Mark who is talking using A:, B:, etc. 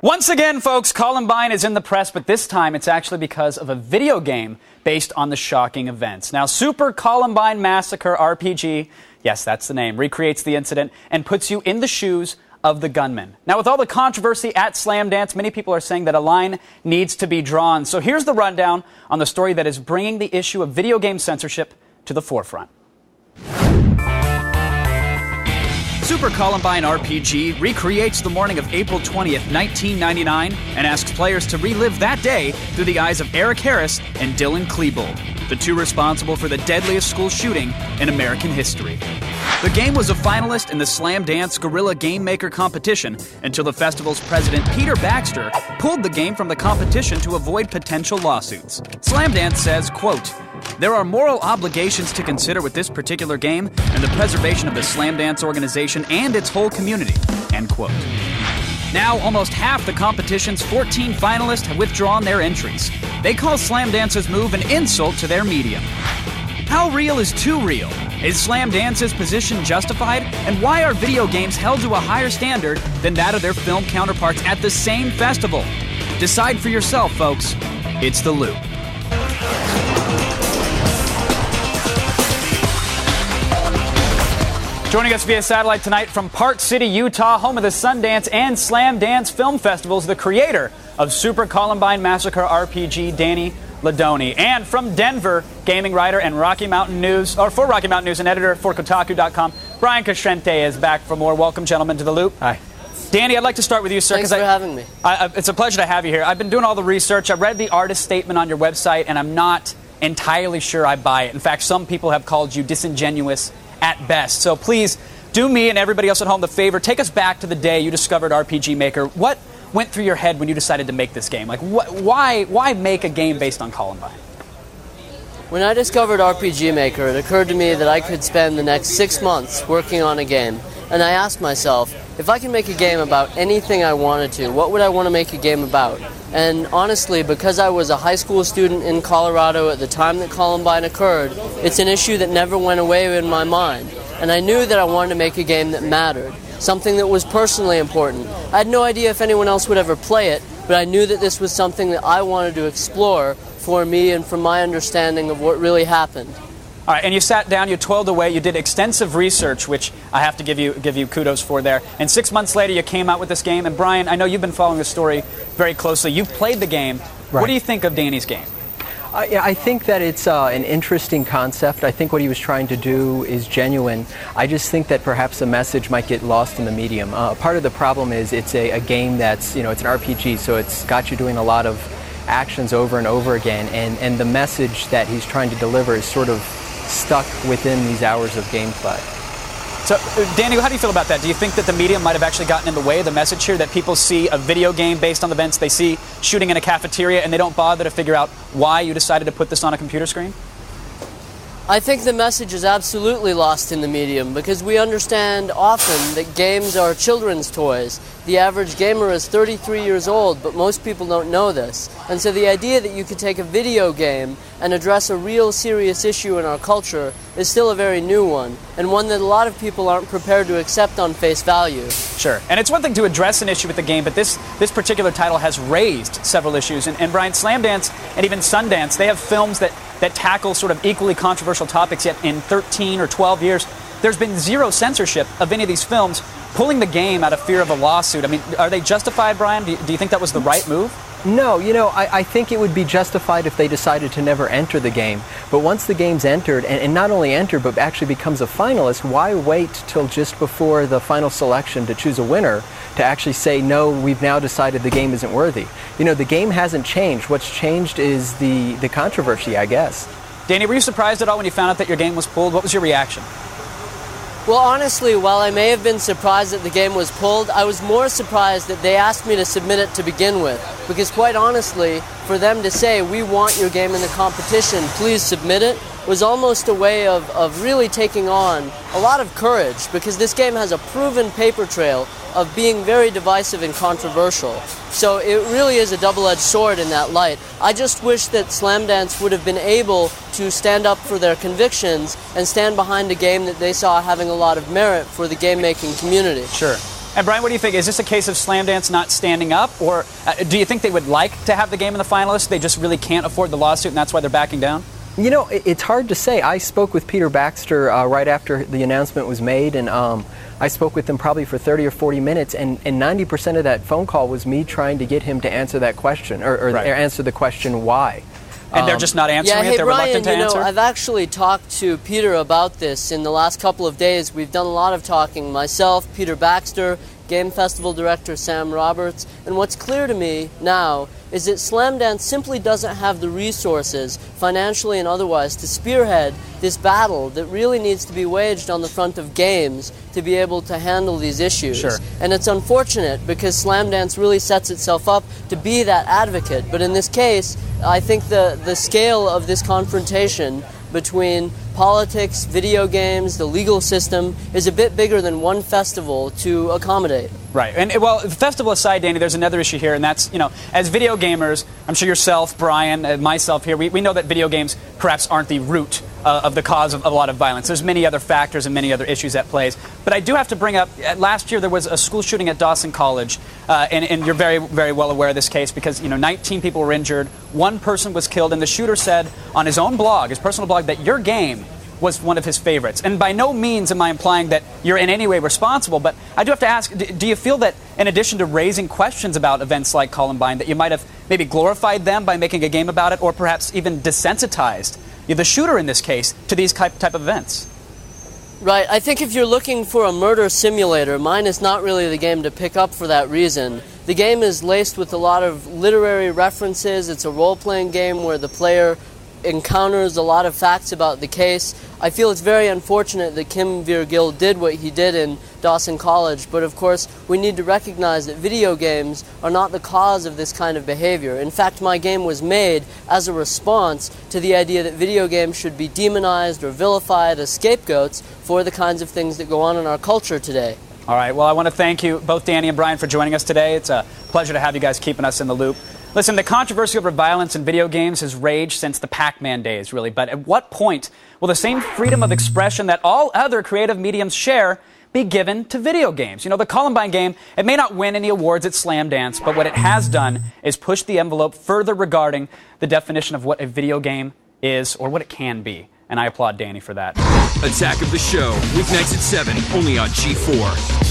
A: Once again, folks, Columbine is in the press, but this time it's actually because of a video game based on the shocking events. Now, Super Columbine Massacre RPG, yes, that's the name, recreates the incident and puts you in the shoes of the gunman. Now, with all the controversy at Slamdance, many people are saying that a line needs to be drawn. So here's the rundown on the story that is bringing the issue of video game censorship to the forefront. Super Columbine RPG recreates the morning of April 20th, 1999, and asks players to relive that day through the eyes of Eric Harris and Dylan Klebold, the two responsible for the deadliest school shooting in American history. The game was a finalist in the Slamdance Guerrilla Game Maker competition until the festival's president, Peter Baxter, pulled the game from the competition to avoid potential lawsuits. Slamdance says, quote, "There are moral obligations to consider with this particular game and the preservation of the Slamdance organization and its whole community," end quote. Now, almost half the competition's 14 finalists have withdrawn their entries. They call Slamdance's move an insult to their medium. How real is too real? Is Slamdance's position justified? And why are video games held to a higher standard than that of their film counterparts at the same festival? Decide for yourself, folks. It's The Loop. Joining us via satellite tonight from Park City, Utah, home of the Sundance and Slamdance film festivals, the creator of Super Columbine Massacre RPG, Danny Ladoni. And from Denver, gaming writer and for Rocky Mountain News and editor for Kotaku.com, Brian Cosciente is back for more. Welcome, gentlemen, to The Loop.
B: Hi.
A: Danny, I'd like to start with you, sir.
C: Thanks for having me.
A: It's a pleasure to have you here. I've been doing all the research. I read the artist statement on your website, and I'm not entirely sure I buy it. In fact, some people have called you disingenuous at best. So please do me and everybody else at home the favor. Take us back to the day you discovered RPG Maker. What went through your head when you decided to make this game? Like, why make a game based on Columbine?
C: When I discovered RPG Maker, it occurred to me that I could spend the next 6 months working on a game. And I asked myself, if I can make a game about anything I wanted to, what would I want to make a game about? And honestly, because I was a high school student in Colorado at the time that Columbine occurred, it's an issue that never went away in my mind. And I knew that I wanted to make a game that mattered, something that was personally important. I had no idea if anyone else would ever play it, but I knew that this was something that I wanted to explore for me and for my understanding of what really happened.
A: All right, and you sat down, you toiled away, you did extensive research, which I have to give you kudos for there. And 6 months later, you came out with this game. And Brian, I know you've been following the story very closely. You've played the game. Right. What do you think of Danny's game?
B: I think that it's an interesting concept. I think what he was trying to do is genuine. I just think that perhaps the message might get lost in the medium. Part of the problem is it's a game that's, it's an RPG, so it's got you doing a lot of actions over and over again. And the message that he's trying to deliver is sort of stuck within these hours of gameplay.
A: So, Danny, how do you feel about that? Do you think that the medium might have actually gotten in the way of the message here, that people see a video game based on the events, they see shooting in a cafeteria, and they don't bother to figure out why you decided to put this on a computer screen?
C: I think the message is absolutely lost in the medium because we understand often that games are children's toys. The average gamer is 33 years old, but most people don't know this. And so the idea that you could take a video game and address a real serious issue in our culture is still a very new one, and one that a lot of people aren't prepared to accept on face value.
A: Sure. And it's one thing to address an issue with the game, but this particular title has raised several issues. And Brian, Slamdance and even Sundance, they have films that tackle sort of equally controversial topics, yet in 13 or 12 years, there's been zero censorship of any of these films, pulling the game out of fear of a lawsuit. I mean, are they justified, Brian? Do you think that was the right move?
B: No, I think it would be justified if they decided to never enter the game. But once the game's entered, and not only entered, but actually becomes a finalist, why wait till just before the final selection to choose a winner to actually say, no, we've now decided the game isn't worthy? The game hasn't changed. What's changed is the controversy, I guess.
A: Danny, were you surprised at all when you found out that your game was pulled? What was your reaction?
C: Well, honestly, while I may have been surprised that the game was pulled, I was more surprised that they asked me to submit it to begin with. Because quite honestly, for them to say, we want your game in the competition, please submit it, was almost a way of really taking on a lot of courage, because this game has a proven paper trail of being very divisive and controversial. So it really is a double-edged sword in that light. I just wish that Slamdance would have been able to stand up for their convictions and stand behind a game that they saw having a lot of merit for the game-making community.
A: Sure. And Brian, what do you think? Is this a case of Slamdance not standing up, or do you think they would like to have the game in the finalists? They just really can't afford the lawsuit, and that's why they're backing down?
B: You know, it's hard to say. I spoke with Peter Baxter right after the announcement was made, and I spoke with him probably for 30 or 40 minutes, and 90% of that phone call was me trying to get him to answer that question, or
A: right.
B: answer the question why.
A: And they're just not answering it? They're
C: Brian,
A: reluctant to answer?
C: I've actually talked to Peter about this in the last couple of days. We've done a lot of talking. Myself, Peter Baxter, Game Festival Director Sam Roberts. And what's clear to me now is that Slamdance simply doesn't have the resources, financially and otherwise, to spearhead this battle that really needs to be waged on the front of games to be able to handle these issues.
A: Sure.
C: And it's unfortunate because Slamdance really sets itself up to be that advocate. But in this case, I think the scale of this confrontation between politics, video games, the legal system is a bit bigger than one festival to accommodate.
A: Right. And, well, festival aside, Danny, there's another issue here, and that's, as video gamers, I'm sure yourself, Brian, myself here, we know that video games perhaps aren't the root of the cause of a lot of violence. There's many other factors and many other issues at play. But I do have to bring up, last year there was a school shooting at Dawson College, and you're very, very well aware of this case because, 19 people were injured, one person was killed, and the shooter said on his own blog, his personal blog, that your game was one of his favorites. And by no means am I implying that you're in any way responsible, but I do have to ask, do you feel that in addition to raising questions about events like Columbine, that you might have maybe glorified them by making a game about it, or perhaps even desensitized the shooter in this case to these type of events?
C: Right. I think if you're looking for a murder simulator, mine is not really the game to pick up for that reason. The game is laced with a lot of literary references. It's a role-playing game where the player encounters a lot of facts about the case. I feel it's very unfortunate that Kim Virgil did what he did in Dawson College, but of course we need to recognize that video games are not the cause of this kind of behavior. In fact, my game was made as a response to the idea that video games should be demonized or vilified as scapegoats for the kinds of things that go on in our culture today.
A: All right, well, I want to thank you, both Danny and Brian, for joining us today. It's a pleasure to have you guys keeping us in the loop. Listen, the controversy over violence in video games has raged since the Pac-Man days, really. But at what point will the same freedom of expression that all other creative mediums share be given to video games? The Columbine game, it may not win any awards at Slamdance, but what it has done is push the envelope further regarding the definition of what a video game is or what it can be. And I applaud Danny for that.
D: Attack of the Show, weeknights at 7, only on G4.